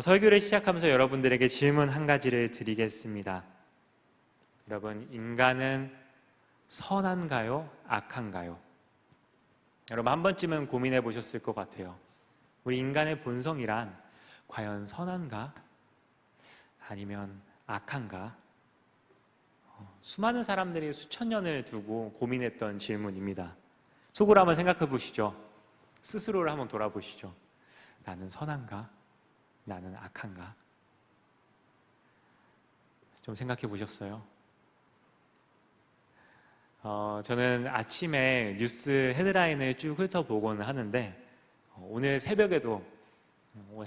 설교를 시작하면서 여러분들에게 질문 한 가지를 드리겠습니다. 여러분, 인간은 선한가요? 악한가요? 여러분, 한 번쯤은 고민해 보셨을 것 같아요. 우리 인간의 본성이란 과연 선한가? 아니면 악한가? 수많은 사람들이 수천 년을 두고 고민했던 질문입니다. 속으로 한번 생각해 보시죠. 스스로를 한번 돌아보시죠. 나는 선한가? 나는 악한가? 좀 생각해 보셨어요? 저는 아침에 뉴스 헤드라인을 쭉 훑어보곤 하는데 오늘 새벽에도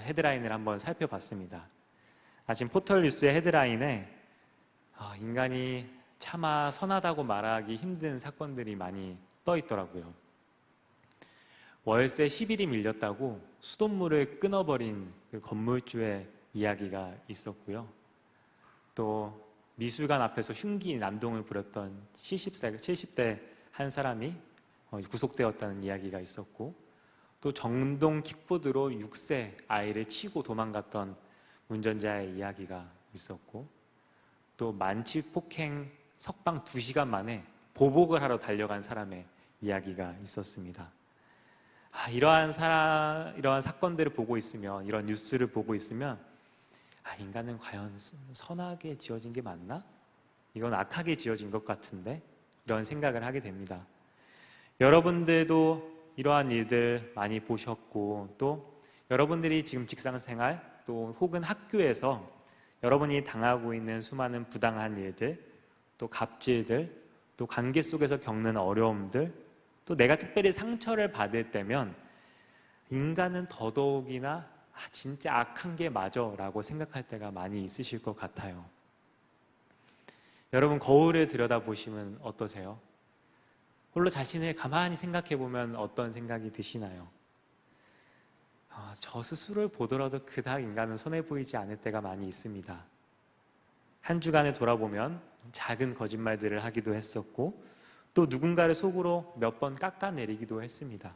헤드라인을 한번 살펴봤습니다. 아침 포털 뉴스의 헤드라인에 인간이 차마 선하다고 말하기 힘든 사건들이 많이 떠 있더라고요. 월세 10일이 밀렸다고 수돗물을 끊어버린 그 건물주의 이야기가 있었고요. 또 미술관 앞에서 흉기 난동을 부렸던 70대 한 사람이 구속되었다는 이야기가 있었고, 또 정동 킥보드로 6세 아이를 치고 도망갔던 운전자의 이야기가 있었고, 또 만취 폭행 석방 2시간 만에 보복을 하러 달려간 사람의 이야기가 있었습니다. 이러한 사건들을 보고 있으면, 이런 뉴스를 보고 있으면 인간은 과연 선하게 지어진 게 맞나? 이건 악하게 지어진 것 같은데? 이런 생각을 하게 됩니다. 여러분들도 이러한 일들 많이 보셨고, 또 여러분들이 지금 직장생활 또 혹은 학교에서 여러분이 당하고 있는 수많은 부당한 일들, 또 갑질들, 또 관계 속에서 겪는 어려움들, 또 내가 특별히 상처를 받을 때면 인간은 더더욱이나 진짜 악한 게 맞아 라고 생각할 때가 많이 있으실 것 같아요. 여러분, 거울을 들여다보시면 어떠세요? 홀로 자신을 가만히 생각해 보면 어떤 생각이 드시나요? 저 스스로를 보더라도 그닥 인간은 선해 보이지 않을 때가 많이 있습니다. 한 주간을 돌아보면 작은 거짓말들을 하기도 했었고, 또 누군가를 속으로 몇 번 깎아내리기도 했습니다.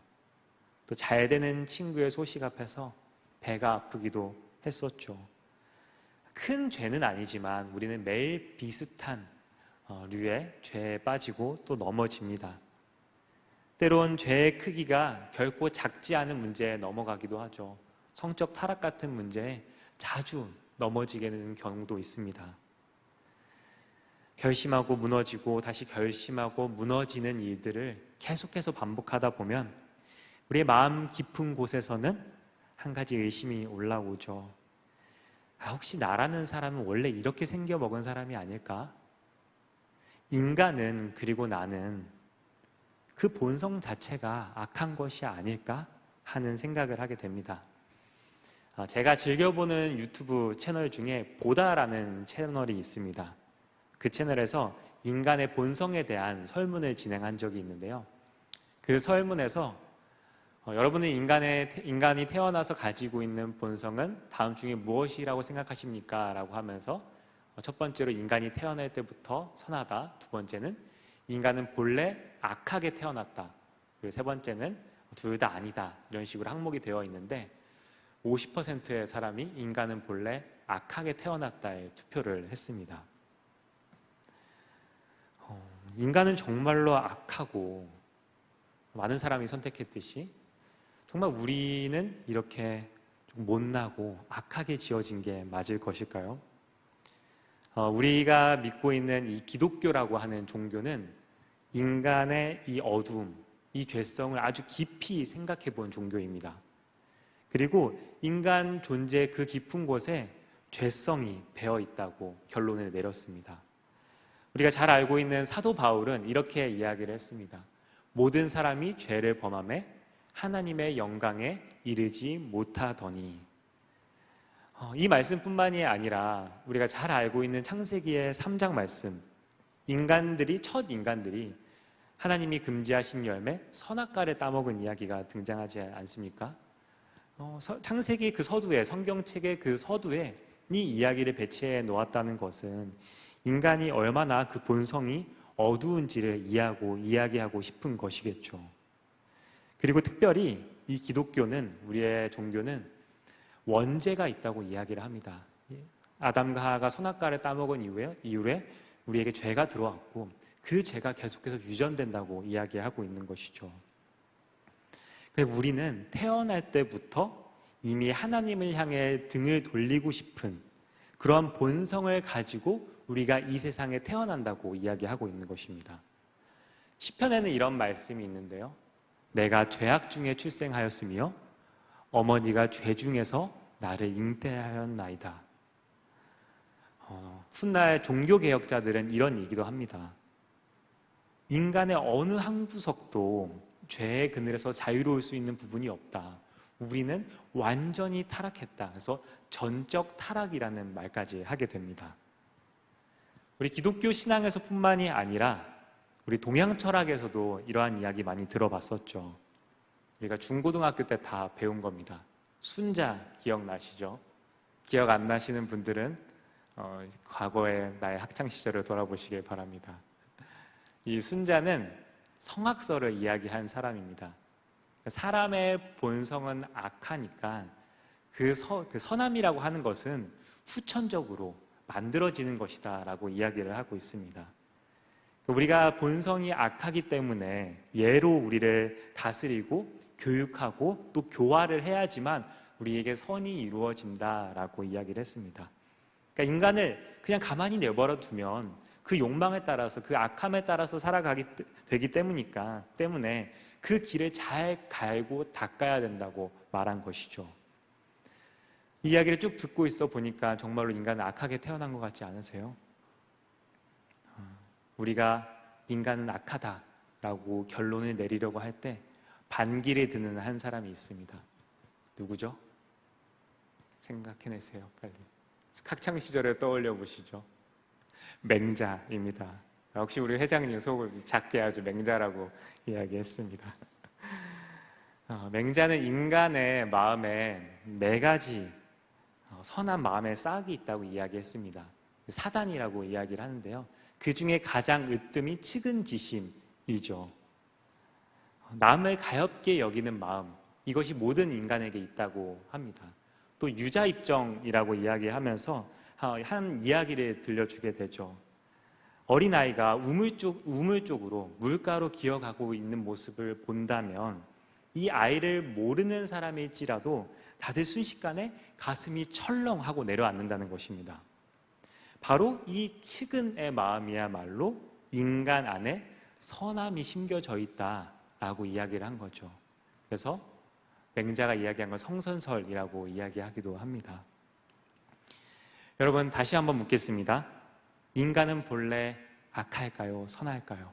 또 잘 되는 친구의 소식 앞에서 배가 아프기도 했었죠. 큰 죄는 아니지만 우리는 매일 비슷한 류의 죄에 빠지고 또 넘어집니다. 때론 죄의 크기가 결코 작지 않은 문제에 넘어가기도 하죠. 성적 타락 같은 문제에 자주 넘어지게 되는 경우도 있습니다. 결심하고 무너지고 다시 결심하고 무너지는 일들을 계속해서 반복하다 보면 우리의 마음 깊은 곳에서는 한 가지 의심이 올라오죠. 혹시 나라는 사람은 원래 이렇게 생겨먹은 사람이 아닐까? 인간은, 그리고 나는 그 본성 자체가 악한 것이 아닐까 하는 생각을 하게 됩니다. 제가 즐겨보는 유튜브 채널 중에 보다라는 채널이 있습니다. 그 채널에서 인간의 본성에 대한 설문을 진행한 적이 있는데요. 그 설문에서 여러분은 인간이 태어나서 가지고 있는 본성은 다음 중에 무엇이라고 생각하십니까? 라고 하면서 첫 번째로 인간이 태어날 때부터 선하다, 두 번째는 인간은 본래 악하게 태어났다, 그리고 세 번째는 둘 다 아니다, 이런 식으로 항목이 되어 있는데 50%의 사람이 인간은 본래 악하게 태어났다에 투표를 했습니다. 인간은 정말로 악하고 많은 사람이 선택했듯이 정말 우리는 이렇게 좀 못나고 악하게 지어진 게 맞을 것일까요? 우리가 믿고 있는 이 기독교라고 하는 종교는 인간의 이 어두움, 이 죄성을 아주 깊이 생각해 본 종교입니다. 그리고 인간 존재 그 깊은 곳에 죄성이 배어 있다고 결론을 내렸습니다. 우리가 잘 알고 있는 사도 바울은 이렇게 이야기를 했습니다. 모든 사람이 죄를 범하며 하나님의 영광에 이르지 못하더니. 이 말씀뿐만이 아니라 우리가 잘 알고 있는 창세기의 3장 말씀, 첫 인간들이 하나님이 금지하신 열매 선악과를 따먹은 이야기가 등장하지 않습니까? 창세기 그 서두에, 성경책의 그 서두에 이 이야기를 배치해 놓았다는 것은 인간이 얼마나 그 본성이 어두운지를 이야기하고 싶은 것이겠죠. 그리고 특별히 이 기독교는, 우리의 종교는 원죄가 있다고 이야기를 합니다. 아담과 하와가 선악과를 따먹은 이후에 우리에게 죄가 들어왔고 그 죄가 계속해서 유전된다고 이야기하고 있는 것이죠. 그래서 우리는 태어날 때부터 이미 하나님을 향해 등을 돌리고 싶은 그런 본성을 가지고 우리가 이 세상에 태어난다고 이야기하고 있는 것입니다. 시편에는 이런 말씀이 있는데요. 내가 죄악 중에 출생하였으며 어머니가 죄 중에서 나를 잉태하였나이다. 훗날 종교개혁자들은 이런 얘기도 합니다. 인간의 어느 한 구석도 죄의 그늘에서 자유로울 수 있는 부분이 없다. 우리는 완전히 타락했다. 그래서 전적 타락이라는 말까지 하게 됩니다. 우리 기독교 신앙에서 뿐만이 아니라 우리 동양 철학에서도 이러한 이야기 많이 들어봤었죠. 우리가 중고등학교 때 다 배운 겁니다. 순자 기억나시죠? 기억 안 나시는 분들은 과거의 나의 학창시절을 돌아보시길 바랍니다. 이 순자는 성악설을 이야기한 사람입니다. 사람의 본성은 악하니까 그 선함이라고 하는 것은 후천적으로 만들어지는 것이다 라고 이야기를 하고 있습니다. 우리가 본성이 악하기 때문에 예로 우리를 다스리고 교육하고 또 교화를 해야지만 우리에게 선이 이루어진다라고 이야기를 했습니다. 그러니까 인간을 그냥 가만히 내버려 두면 그 욕망에 따라서 그 악함에 따라서 살아가게 되기 때문에 그 길을 잘 갈고 닦아야 된다고 말한 것이죠. 이 이야기를 쭉 듣고 있어 보니까 정말로 인간은 악하게 태어난 것 같지 않으세요? 우리가 인간은 악하다라고 결론을 내리려고 할 때 반기를 드는 한 사람이 있습니다. 누구죠? 생각해내세요, 빨리. 학창 시절에 떠올려 보시죠. 맹자입니다. 역시 우리 회장님 속을 작게 아주 맹자라고 이야기했습니다. 맹자는 인간의 마음에 4가지 선한 마음의 싹이 있다고 이야기했습니다. 사단이라고 이야기를 하는데요. 그 중에 가장 으뜸이 측은지심이죠. 남을 가엾게 여기는 마음, 이것이 모든 인간에게 있다고 합니다. 또 유자입정이라고 이야기하면서 한 이야기를 들려주게 되죠. 어린아이가 우물 쪽으로 물가로 기어가고 있는 모습을 본다면 이 아이를 모르는 사람일지라도 다들 순식간에 가슴이 철렁하고 내려앉는다는 것입니다. 바로 이 측은의 마음이야말로 인간 안에 선함이 심겨져 있다라고 이야기를 한 거죠. 그래서 맹자가 이야기한 건 성선설이라고 이야기하기도 합니다. 여러분, 다시 한번 묻겠습니다. 인간은 본래 악할까요? 선할까요?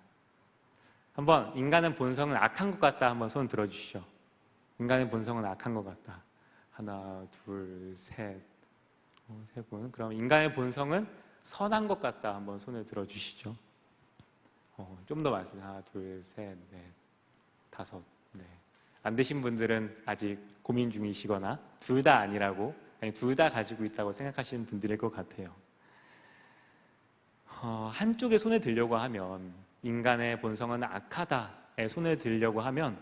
한번 인간의 본성은 악한 것 같다 한번 손 들어주시죠. 인간의 본성은 악한 것 같다. 하나, 둘, 셋. 세 분. 그럼 인간의 본성은 선한 것 같다 한번 손을 들어주시죠. 좀 더 많습니다. 하나, 둘, 셋, 넷, 다섯. 네. 안 되신 분들은 아직 고민 중이시거나 둘 다 아니라고, 아니 둘 다 가지고 있다고 생각하시는 분들일 것 같아요. 한쪽에 손을 들려고 하면, 인간의 본성은 악하다에 손을 들려고 하면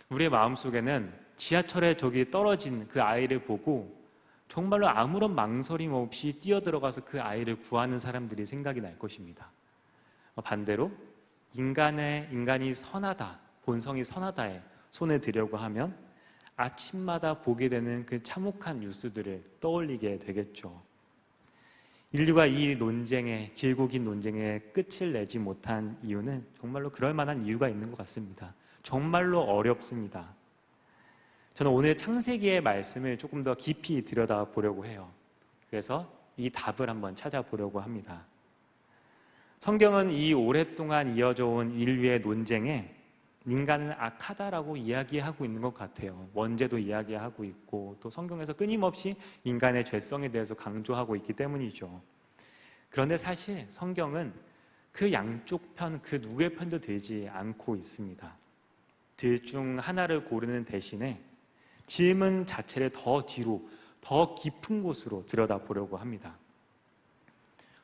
우리의 마음속에는 지하철에 저기 떨어진 그 아이를 보고 정말로 아무런 망설임 없이 뛰어들어가서 그 아이를 구하는 사람들이 생각이 날 것입니다. 반대로 인간이 선하다, 본성이 선하다에 손을 들려고 하면 아침마다 보게 되는 그 참혹한 뉴스들을 떠올리게 되겠죠. 인류가 이 논쟁에, 길고 긴 논쟁에 끝을 내지 못한 이유는 정말로 그럴 만한 이유가 있는 것 같습니다. 정말로 어렵습니다. 저는 오늘 창세기의 말씀을 조금 더 깊이 들여다보려고 해요. 그래서 이 답을 한번 찾아보려고 합니다. 성경은 이 오랫동안 이어져 온 인류의 논쟁에 인간은 악하다라고 이야기하고 있는 것 같아요. 원죄도 이야기하고 있고 또 성경에서 끊임없이 인간의 죄성에 대해서 강조하고 있기 때문이죠. 그런데 사실 성경은 그 양쪽 편, 그 누구의 편도 들지 않고 있습니다. 둘 중 하나를 고르는 대신에 질문 자체를 더 뒤로, 더 깊은 곳으로 들여다보려고 합니다.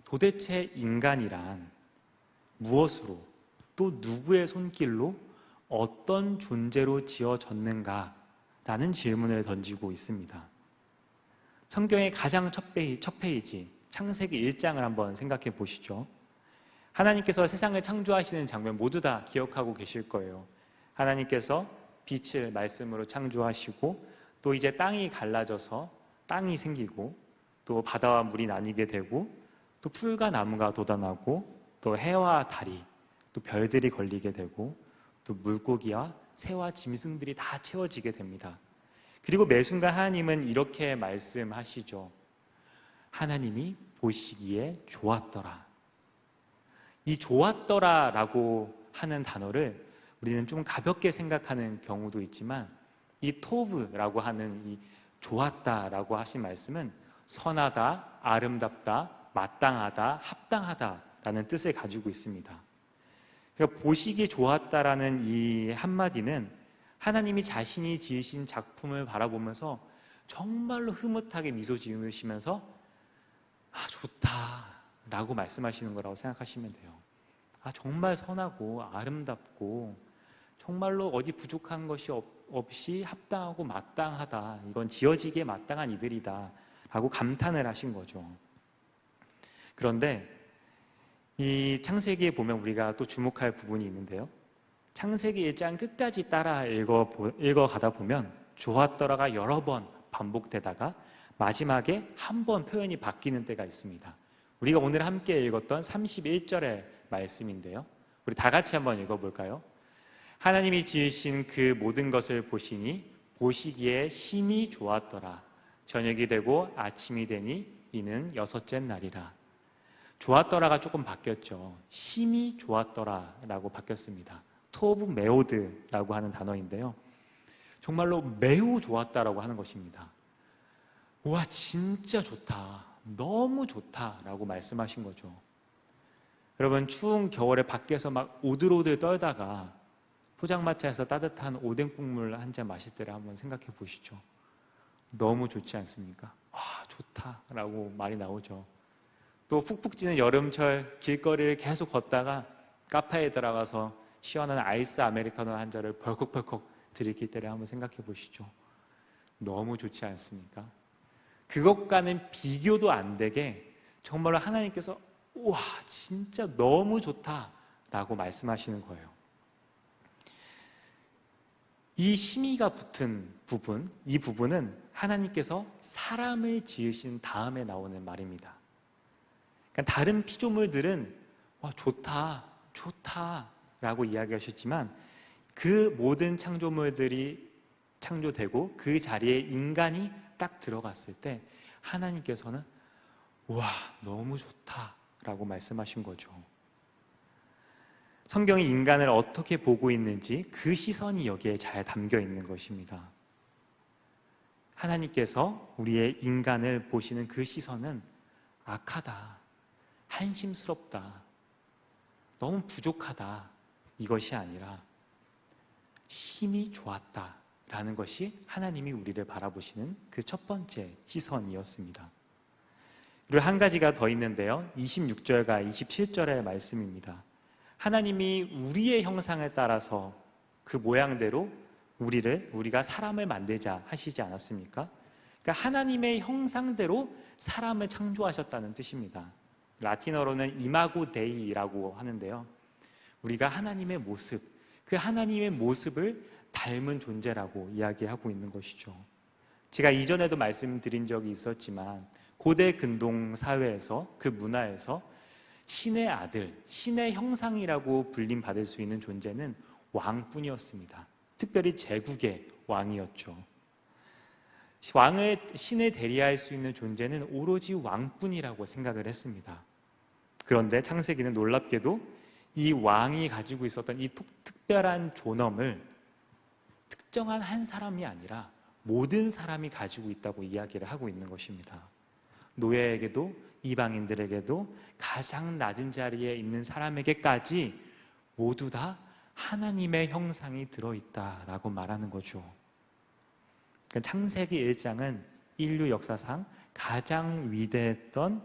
도대체 인간이란 무엇으로, 또 누구의 손길로 어떤 존재로 지어졌는가라는 질문을 던지고 있습니다. 성경의 가장 첫 페이지 창세기 1장을 한번 생각해 보시죠. 하나님께서 세상을 창조하시는 장면 모두 다 기억하고 계실 거예요. 하나님께서 빛을 말씀으로 창조하시고 또 이제 땅이 갈라져서 땅이 생기고 또 바다와 물이 나뉘게 되고 또 풀과 나무가 돋아나고 또 해와 달이 또 별들이 걸리게 되고 또 물고기와 새와 짐승들이 다 채워지게 됩니다. 그리고 매 순간 하나님은 이렇게 말씀하시죠. 하나님이 보시기에 좋았더라. 이 좋았더라라고 하는 단어를 우리는 좀 가볍게 생각하는 경우도 있지만 이 토브라고 하는 이 좋았다라고 하신 말씀은 선하다, 아름답다, 마땅하다, 합당하다라는 뜻을 가지고 있습니다. 그러니까 보시기에 좋았다라는 이 한마디는 하나님이 자신이 지으신 작품을 바라보면서 정말로 흐뭇하게 미소 지으시면서 좋다라고 말씀하시는 거라고 생각하시면 돼요. 정말 선하고 아름답고 정말로 어디 부족한 것이 없이 합당하고 마땅하다. 이건 지어지기에 마땅한 이들이다 라고 감탄을 하신 거죠. 그런데 이 창세기에 보면 우리가 또 주목할 부분이 있는데요. 창세기 1장 끝까지 따라 읽어가다 보면 좋았더라가 여러 번 반복되다가 마지막에 한 번 표현이 바뀌는 때가 있습니다. 우리가 오늘 함께 읽었던 31절의 말씀인데요. 우리 다 같이 한번 읽어볼까요? 하나님이 지으신 그 모든 것을 보시니 보시기에 심히 좋았더라. 저녁이 되고 아침이 되니 이는 여섯째 날이라. 좋았더라가 조금 바뀌었죠. 심히 좋았더라라고 바뀌었습니다. 토브 메오드라고 하는 단어인데요. 정말로 매우 좋았다라고 하는 것입니다. 와, 진짜 좋다. 너무 좋다라고 말씀하신 거죠. 여러분, 추운 겨울에 밖에서 막 오들오들 떨다가 포장마차에서 따뜻한 오뎅 국물 한 잔 마실 때를 한번 생각해 보시죠. 너무 좋지 않습니까? 좋다라고 말이 나오죠. 또 푹푹 찌는 여름철 길거리를 계속 걷다가 카페에 들어가서 시원한 아이스 아메리카노 한 잔을 벌컥벌컥 들이킬 때를 한번 생각해 보시죠. 너무 좋지 않습니까? 그것과는 비교도 안 되게 정말로 하나님께서 와, 진짜 너무 좋다라고 말씀하시는 거예요. 이 심의가 붙은 부분, 이 부분은 하나님께서 사람을 지으신 다음에 나오는 말입니다. 그러니까 다른 피조물들은 좋다, 좋다라고 이야기하셨지만 그 모든 창조물들이 창조되고 그 자리에 인간이 딱 들어갔을 때 하나님께서는 와, 너무 좋다라고 말씀하신 거죠. 성경이 인간을 어떻게 보고 있는지 그 시선이 여기에 잘 담겨 있는 것입니다. 하나님께서 우리의 인간을 보시는 그 시선은 악하다, 한심스럽다, 너무 부족하다 이것이 아니라 심히 좋았다라는 것이 하나님이 우리를 바라보시는 그 첫 번째 시선이었습니다. 그리고 한 가지가 더 있는데요. 26절과 27절의 말씀입니다. 하나님이 우리의 형상을 따라서 그 모양대로 우리가 사람을 만들자 하시지 않았습니까? 그러니까 하나님의 형상대로 사람을 창조하셨다는 뜻입니다. 라틴어로는 이마고 데이라고 하는데요. 우리가 하나님의 모습, 그 하나님의 모습을 닮은 존재라고 이야기하고 있는 것이죠. 제가 이전에도 말씀드린 적이 있었지만 고대 근동 사회에서 그 문화에서 신의 아들, 신의 형상이라고 불림받을 수 있는 존재는 왕뿐이었습니다. 특별히 제국의 왕이었죠. 신을 대리할 수 있는 존재는 오로지 왕뿐이라고 생각을 했습니다. 그런데 창세기는 놀랍게도 이 왕이 가지고 있었던 이 특별한 존엄을 특정한 한 사람이 아니라 모든 사람이 가지고 있다고 이야기를 하고 있는 것입니다. 노예에게도 이방인들에게도 가장 낮은 자리에 있는 사람에게까지 모두 다 하나님의 형상이 들어있다라고 말하는 거죠. 그러니까 창세기 1장은 인류 역사상 가장 위대했던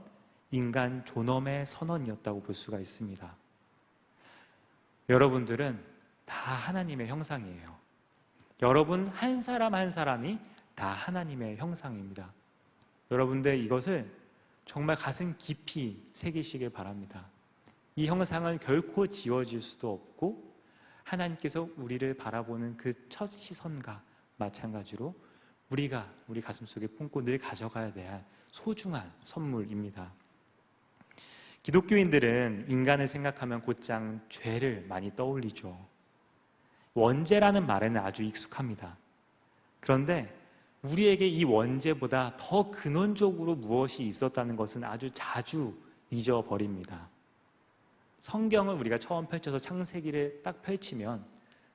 인간 존엄의 선언이었다고 볼 수가 있습니다. 여러분들은 다 하나님의 형상이에요. 여러분 한 사람 한 사람이 다 하나님의 형상입니다. 여러분들 이것을 정말 가슴 깊이 새기시길 바랍니다. 이 형상은 결코 지워질 수도 없고 하나님께서 우리를 바라보는 그 첫 시선과 마찬가지로 우리가 우리 가슴속에 품고 늘 가져가야 될 소중한 선물입니다. 기독교인들은 인간을 생각하면 곧장 죄를 많이 떠올리죠. 원죄라는 말에는 아주 익숙합니다. 그런데 우리에게 이 원죄보다 더 근원적으로 무엇이 있었다는 것은 아주 자주 잊어버립니다. 성경을 우리가 처음 펼쳐서 창세기를 딱 펼치면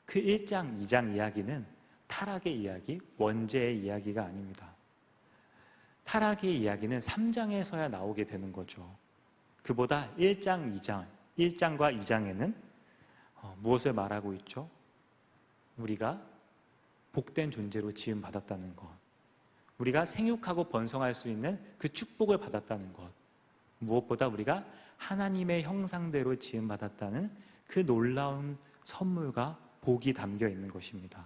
그 1장, 2장 이야기는 타락의 이야기, 원죄의 이야기가 아닙니다. 타락의 이야기는 3장에서야 나오게 되는 거죠. 그보다 1장, 2장, 1장과 2장에는 무엇을 말하고 있죠? 우리가 복된 존재로 지음받았다는 것, 우리가 생육하고 번성할 수 있는 그 축복을 받았다는 것, 무엇보다 우리가 하나님의 형상대로 지음받았다는 그 놀라운 선물과 복이 담겨 있는 것입니다.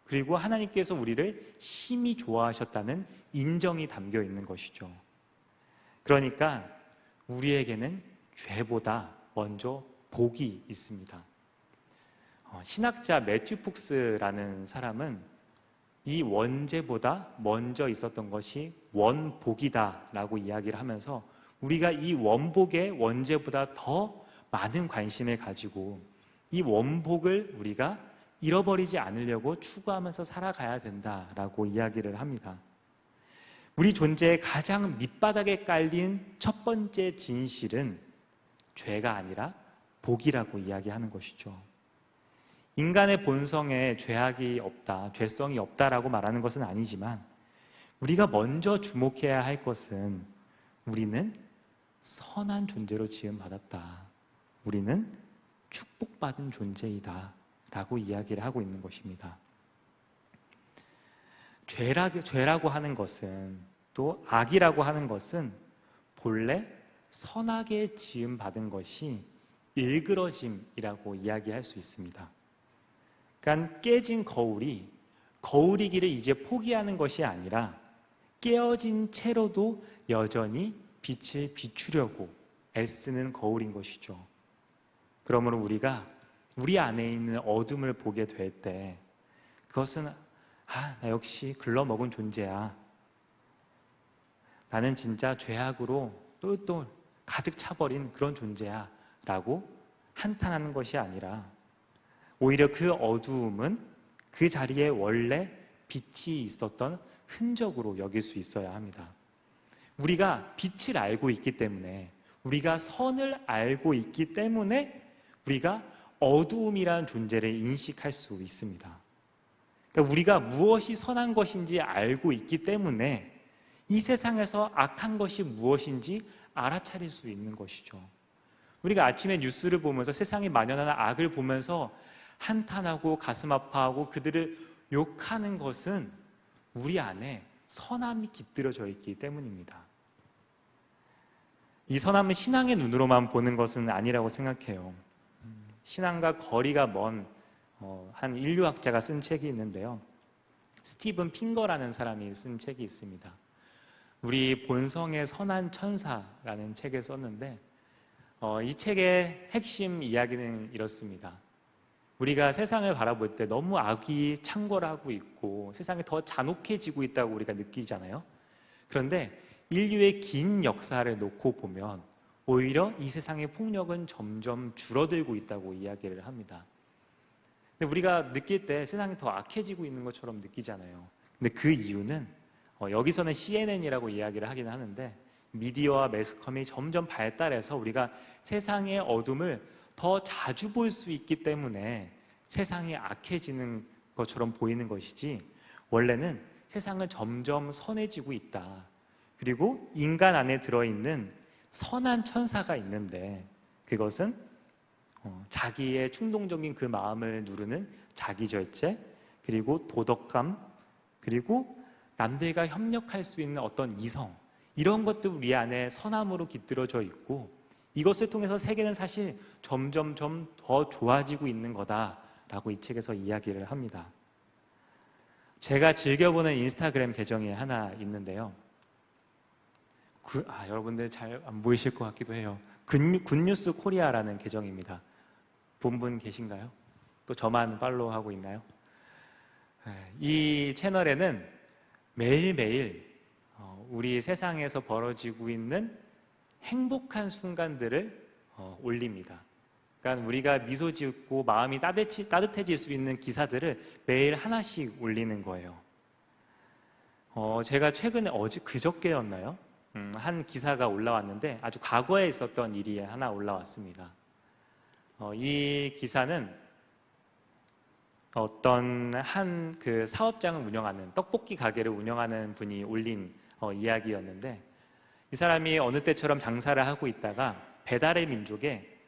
그리고 하나님께서 우리를 심히 좋아하셨다는 인정이 담겨 있는 것이죠. 그러니까 우리에게는 죄보다 먼저 복이 있습니다. 신학자 매튜 폭스라는 사람은 이 원죄보다 먼저 있었던 것이 원복이다라고 이야기를 하면서 우리가 이 원복의 원죄보다 더 많은 관심을 가지고 이 원복을 우리가 잃어버리지 않으려고 추구하면서 살아가야 된다라고 이야기를 합니다. 우리 존재의 가장 밑바닥에 깔린 첫 번째 진실은 죄가 아니라 복이라고 이야기하는 것이죠. 인간의 본성에 죄악이 없다, 죄성이 없다라고 말하는 것은 아니지만 우리가 먼저 주목해야 할 것은 우리는 선한 존재로 지음받았다, 우리는 축복받은 존재이다 라고 이야기를 하고 있는 것입니다. 죄라고 하는 것은, 또 악이라고 하는 것은 본래 선하게 지음받은 것이 일그러짐이라고 이야기할 수 있습니다. 그러니까 깨진 거울이기를 이제 포기하는 것이 아니라 깨어진 채로도 여전히 빛을 비추려고 애쓰는 거울인 것이죠. 그러므로 우리가 우리 안에 있는 어둠을 보게 될 때 그것은 나 역시 글러먹은 존재야, 나는 진짜 죄악으로 똘똘 가득 차버린 그런 존재야 라고 한탄하는 것이 아니라 오히려 그 어두움은 그 자리에 원래 빛이 있었던 흔적으로 여길 수 있어야 합니다. 우리가 빛을 알고 있기 때문에, 우리가 선을 알고 있기 때문에 우리가 어두움이라는 존재를 인식할 수 있습니다. 그러니까 우리가 무엇이 선한 것인지 알고 있기 때문에 이 세상에서 악한 것이 무엇인지 알아차릴 수 있는 것이죠. 우리가 아침에 뉴스를 보면서 세상에 만연하는 악을 보면서 한탄하고 가슴 아파하고 그들을 욕하는 것은 우리 안에 선함이 깃들어져 있기 때문입니다. 이 선함은 신앙의 눈으로만 보는 것은 아니라고 생각해요. 신앙과 거리가 먼 한 인류학자가 쓴 책이 있는데요, 스티븐 핑거라는 사람이 쓴 책이 있습니다. 우리 본성의 선한 천사라는 책을 썼는데 이 책의 핵심 이야기는 이렇습니다. 우리가 세상을 바라볼 때 너무 악이 창궐하고 있고 세상이 더 잔혹해지고 있다고 우리가 느끼잖아요. 그런데 인류의 긴 역사를 놓고 보면 오히려 이 세상의 폭력은 점점 줄어들고 있다고 이야기를 합니다. 근데 우리가 느낄 때 세상이 더 악해지고 있는 것처럼 느끼잖아요. 근데 그 이유는 여기서는 CNN이라고 이야기를 하긴 하는데 미디어와 매스컴이 점점 발달해서 우리가 세상의 어둠을 더 자주 볼 수 있기 때문에 세상이 악해지는 것처럼 보이는 것이지, 원래는 세상은 점점 선해지고 있다. 그리고 인간 안에 들어있는 선한 천사가 있는데 그것은 자기의 충동적인 그 마음을 누르는 자기절제, 그리고 도덕감, 그리고 남들과 협력할 수 있는 어떤 이성, 이런 것도 우리 안에 선함으로 깃들어져 있고 이것을 통해서 세계는 사실 점점점 더 좋아지고 있는 거다라고 이 책에서 이야기를 합니다. 제가 즐겨보는 인스타그램 계정이 하나 있는데요, 여러분들 잘 안 보이실 것 같기도 해요. 굿뉴스 코리아라는 계정입니다. 본 분 계신가요? 또 저만 팔로우하고 있나요? 이 채널에는 매일매일 우리 세상에서 벌어지고 있는 행복한 순간들을 올립니다. 그러니까 우리가 미소 짓고 마음이 따뜻해질 수 있는 기사들을 매일 하나씩 올리는 거예요. 제가 최근에 그저께였나요? 한 기사가 올라왔는데 아주 과거에 있었던 일이 하나 올라왔습니다. 이 기사는 어떤 한 그 사업장을 운영하는 떡볶이 가게를 운영하는 분이 올린 이야기였는데, 이 사람이 어느 때처럼 장사를 하고 있다가 배달의 민족에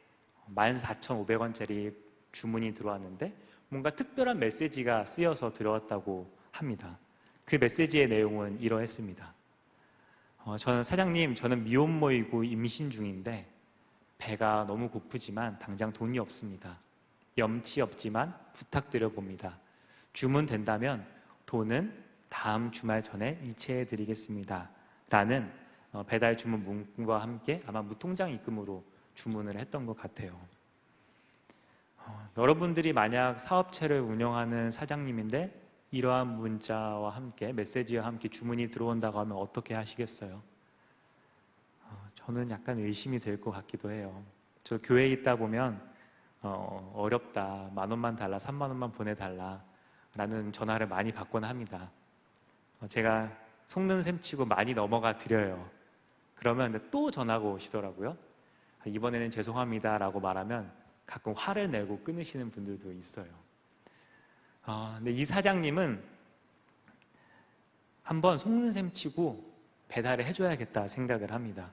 14,500원짜리 주문이 들어왔는데 뭔가 특별한 메시지가 쓰여서 들어왔다고 합니다. 그 메시지의 내용은 이러했습니다. 사장님, 저는 미혼모이고 임신 중인데 배가 너무 고프지만 당장 돈이 없습니다. 염치 없지만 부탁드려 봅니다. 주문 된다면 돈은 다음 주말 전에 이체해 드리겠습니다. 라는 배달 주문 문구와 함께 아마 무통장 입금으로 주문을 했던 것 같아요. 여러분들이 만약 사업체를 운영하는 사장님인데 이러한 문자와 함께 메시지와 함께 주문이 들어온다고 하면 어떻게 하시겠어요? 저는 약간 의심이 될 것 같기도 해요. 저 교회에 있다 보면 어렵다, 10,000원만 달라, 30,000원만 보내달라 라는 전화를 많이 받곤 합니다. 제가 속는 셈 치고 많이 넘어가 드려요. 그러면 또 전화가 오시더라고요. 이번에는 죄송합니다 라고 말하면 가끔 화를 내고 끊으시는 분들도 있어요. 근데 이 사장님은 한번 속는 셈 치고 배달을 해줘야겠다 생각을 합니다.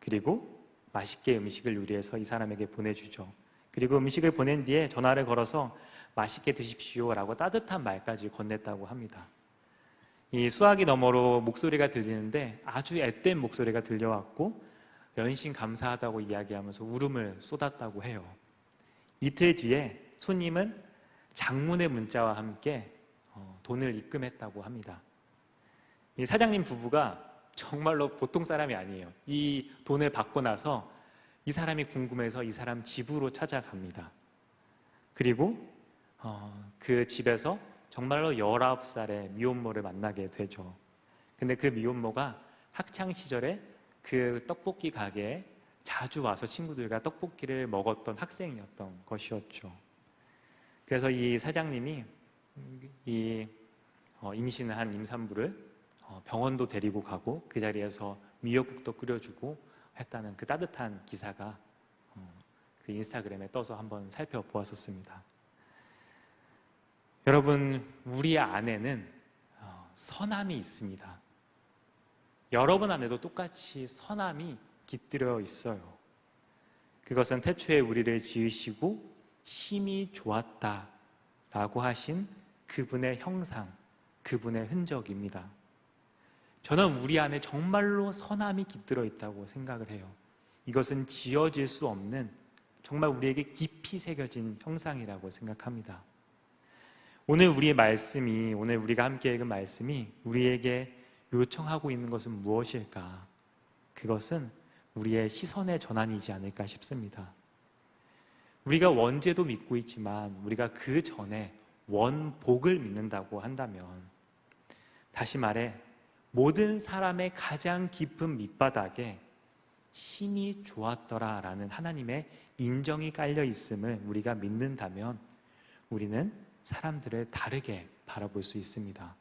그리고 맛있게 음식을 요리해서 이 사람에게 보내주죠. 그리고 음식을 보낸 뒤에 전화를 걸어서 맛있게 드십시오 라고 따뜻한 말까지 건넸다고 합니다. 이 수화기 너머로 목소리가 들리는데 아주 앳된 목소리가 들려왔고 연신 감사하다고 이야기하면서 울음을 쏟았다고 해요. 이틀 뒤에 손님은 장문의 문자와 함께 돈을 입금했다고 합니다. 이 사장님 부부가 정말로 보통 사람이 아니에요. 이 돈을 받고 나서 이 사람이 궁금해서 이 사람 집으로 찾아갑니다. 그리고 그 집에서 정말로 19살의 미혼모를 만나게 되죠. 근데 그 미혼모가 학창 시절에 그 떡볶이 가게에 자주 와서 친구들과 떡볶이를 먹었던 학생이었던 것이었죠. 그래서 이 사장님이 임신을 한 임산부를 병원도 데리고 가고 그 자리에서 미역국도 끓여주고 했다는 그 따뜻한 기사가 그 인스타그램에 떠서 한번 살펴보았었습니다. 여러분, 우리 안에는 선함이 있습니다. 여러분 안에도 똑같이 선함이 깃들어 있어요. 그것은 태초에 우리를 지으시고 심히 좋았다라고 하신 그분의 형상, 그분의 흔적입니다. 저는 우리 안에 정말로 선함이 깃들어 있다고 생각을 해요. 이것은 지어질 수 없는 정말 우리에게 깊이 새겨진 형상이라고 생각합니다. 오늘 우리가 함께 읽은 말씀이 우리에게 요청하고 있는 것은 무엇일까? 그것은 우리의 시선의 전환이지 않을까 싶습니다. 우리가 원죄도 믿고 있지만 우리가 그 전에 원복을 믿는다고 한다면, 다시 말해 모든 사람의 가장 깊은 밑바닥에 심히 좋았더라라는 하나님의 인정이 깔려 있음을 우리가 믿는다면 우리는 사람들을 다르게 바라볼 수 있습니다.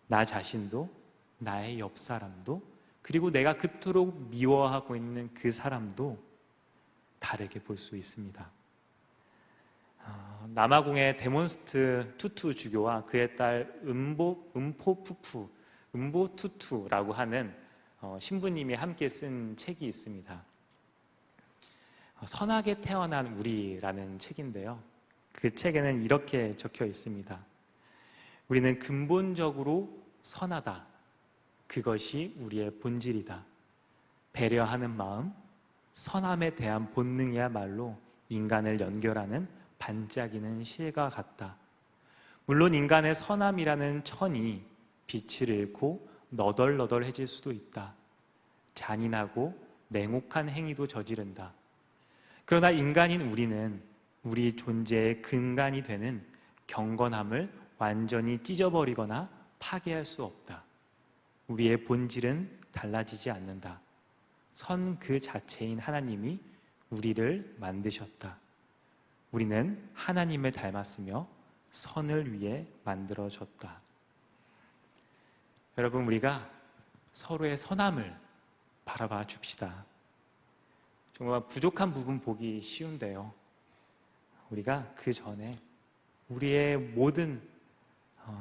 나 자신도, 나의 옆 사람도, 그리고 내가 그토록 미워하고 있는 그 사람도 다르게 볼 수 있습니다. 남아공의 데몬스트 투투 주교와 그의 딸 음보투투라고 하는 신부님이 함께 쓴 책이 있습니다. 선하게 태어난 우리라는 책인데요, 그 책에는 이렇게 적혀 있습니다. 우리는 근본적으로 선하다. 그것이 우리의 본질이다. 배려하는 마음, 선함에 대한 본능이야말로 인간을 연결하는 반짝이는 실과 같다. 물론 인간의 선함이라는 천이 빛을 잃고 너덜너덜해질 수도 있다. 잔인하고 냉혹한 행위도 저지른다. 그러나 인간인 우리는 우리 존재의 근간이 되는 경건함을 완전히 찢어버리거나 파괴할 수 없다. 우리의 본질은 달라지지 않는다. 선 그 자체인 하나님이 우리를 만드셨다. 우리는 하나님을 닮았으며 선을 위해 만들어졌다. 여러분, 우리가 서로의 선함을 바라봐 줍시다. 정말 부족한 부분 보기 쉬운데요, 우리가 그 전에 우리의 모든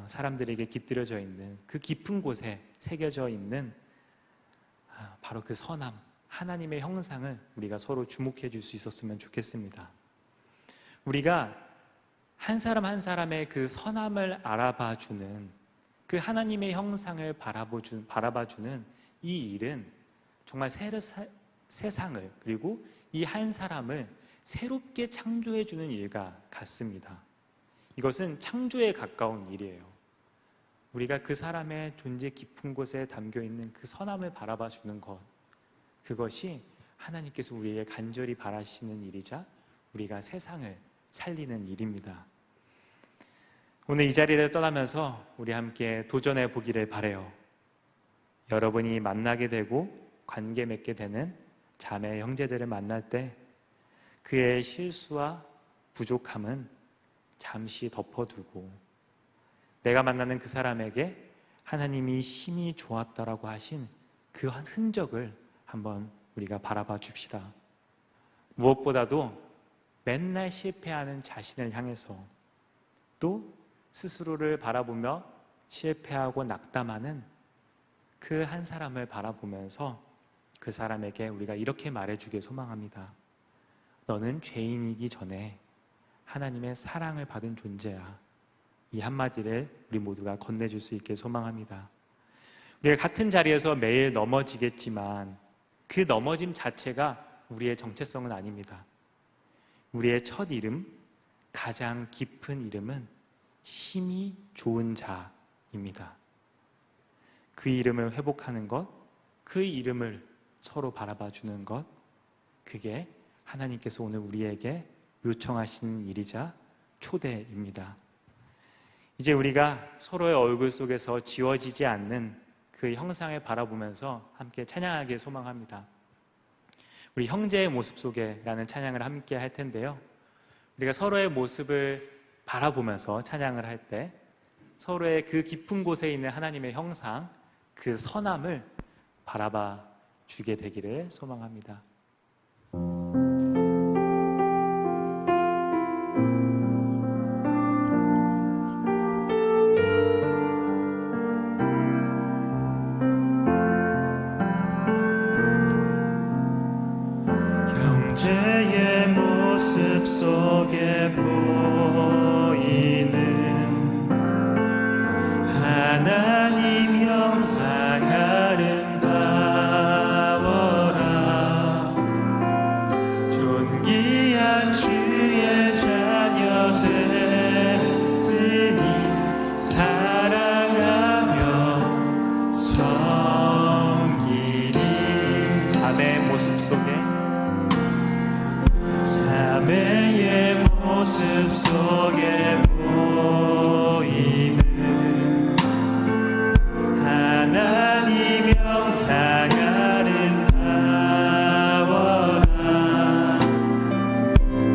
사람들에게 깃들여져 있는 그 깊은 곳에 새겨져 있는 바로 그 선함, 하나님의 형상을 우리가 서로 주목해 줄 수 있었으면 좋겠습니다. 우리가 한 사람 한 사람의 그 선함을 알아봐 주는, 그 하나님의 형상을 바라봐 주는 이 일은 정말 세상을, 그리고 이 한 사람을 새롭게 창조해 주는 일과 같습니다. 이것은 창조에 가까운 일이에요. 우리가 그 사람의 존재 깊은 곳에 담겨 있는 그 선함을 바라봐 주는 것, 그것이 하나님께서 우리에게 간절히 바라시는 일이자 우리가 세상을 살리는 일입니다. 오늘 이 자리를 떠나면서 우리 함께 도전해 보기를 바라요. 여러분이 만나게 되고 관계 맺게 되는 자매 형제들을 만날 때 그의 실수와 부족함은 잠시 덮어두고 내가 만나는 그 사람에게 하나님이 심히 좋았다라고 하신 그 흔적을 한번 우리가 바라봐 줍시다. 무엇보다도 맨날 실패하는 자신을 향해서, 또 스스로를 바라보며 실패하고 낙담하는 그 한 사람을 바라보면서 그 사람에게 우리가 이렇게 말해주길 소망합니다. 너는 죄인이기 전에 하나님의 사랑을 받은 존재야. 이 한마디를 우리 모두가 건네줄 수 있게 소망합니다. 우리가 같은 자리에서 매일 넘어지겠지만 그 넘어짐 자체가 우리의 정체성은 아닙니다. 우리의 첫 이름, 가장 깊은 이름은 심히 좋은 자입니다. 그 이름을 회복하는 것, 그 이름을 서로 바라봐 주는 것, 그게 하나님께서 오늘 우리에게 요청하시는 일이자 초대입니다. 이제 우리가 서로의 얼굴 속에서 지워지지 않는 그 형상을 바라보면서 함께 찬양하길 소망합니다. 우리 형제의 모습 속에라는 찬양을 함께 할 텐데요, 우리가 서로의 모습을 바라보면서 찬양을 할 때 서로의 그 깊은 곳에 있는 하나님의 형상, 그 선함을 바라봐 주게 되기를 소망합니다. 형제의 모습 속에 보이는 하나님 형상 아름다워라. 존귀한 주의 자녀 됐으니 사랑하며 섬기리. 자매의 모습 속에 자매의 모습 속에 보이는 하나님 형상 아름다워라.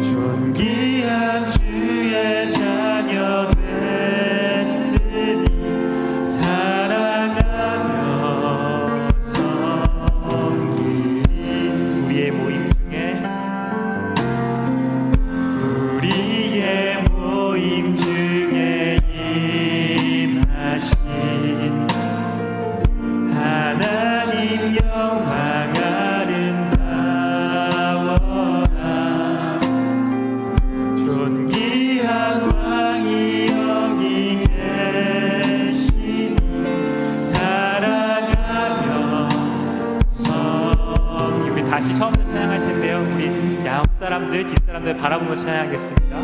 존귀한 주의 자녀 됐으니 사랑하며 섬기리. 우리의 모임 중에 우리의 모임 중에 임하신 하나님 영광 아름다워라. 존귀한 왕이 여기 계시니 사랑하며 우리 다시 처음부터 찬양할 텐데요, 우리 앞 사람들, 뒷 사람들 바라보면서 찬양하겠습니다.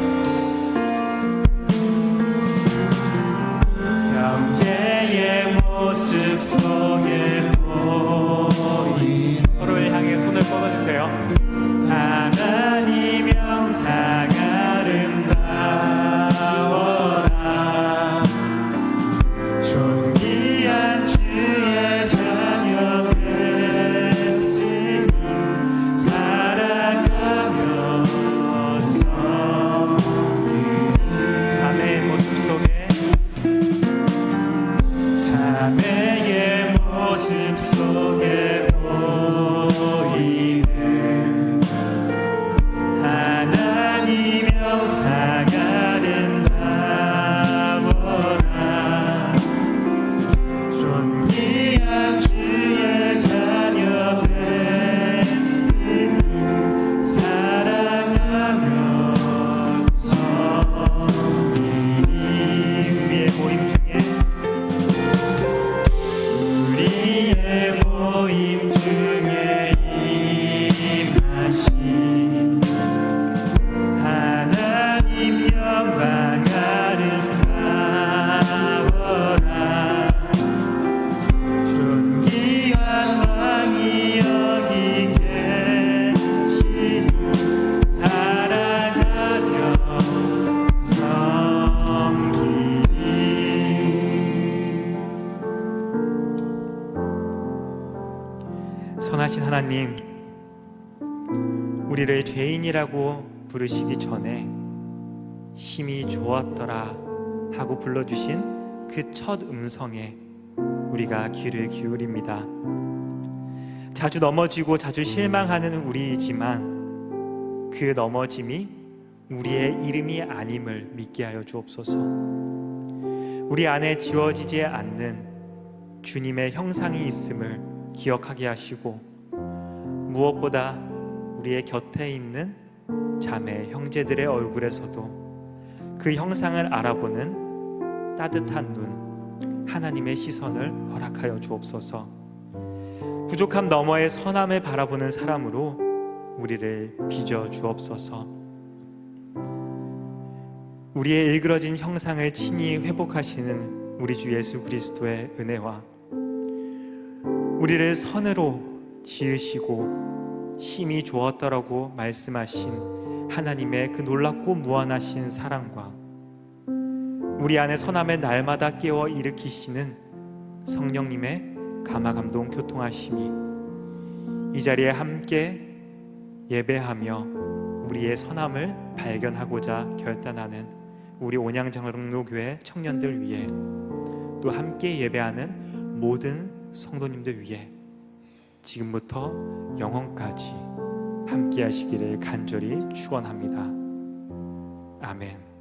형제의 모습 속에 보이는 따라하세요. 하나님 영상 아름다워라. 존귀한 주의 자녀 됐으니 살아가며 자매의 모습 속에 자매의 모습 속에 보이는 하나님 영상 아름다워라. 존귀한 주의 자녀 됐으니 살아가며 섬기리. 우리의 모임 중에 우리의 모임 중에 임하신 하나님 영광 아름다워라. 존귀한 왕이 여기 계시니 살아가며 섬기리. 선하신 하나님, 우리를 죄인이라고 부르시기 전에 심히 좋았더라 하고 불러주신 그 첫 음성에 우리가 귀를 기울입니다. 자주 넘어지고 자주 실망하는 우리이지만 그 넘어짐이 우리의 이름이 아님을 믿게 하여 주옵소서. 우리 안에 지워지지 않는 주님의 형상이 있음을 기억하게 하시고, 무엇보다 우리의 곁에 있는 자매 형제들의 얼굴에서도 그 형상을 알아보는 따뜻한 눈, 하나님의 시선을 허락하여 주옵소서. 부족함 너머의 선함을 바라보는 사람으로 우리를 빚어 주옵소서. 우리의 일그러진 형상을 친히 회복하시는 우리 주 예수 그리스도의 은혜와 우리를 선으로 지으시고 심히 좋았더라고 말씀하신 하나님의 그 놀랍고 무한하신 사랑과 우리 안에 선함을 날마다 깨워 일으키시는 성령님의 감화감동 교통하심이 이 자리에 함께 예배하며 우리의 선함을 발견하고자 결단하는 우리 온양장로교회 청년들 위해, 또 함께 예배하는 모든 성도님들 위해 지금부터 영원까지 함께 하시기를 간절히 축원합니다. 아멘.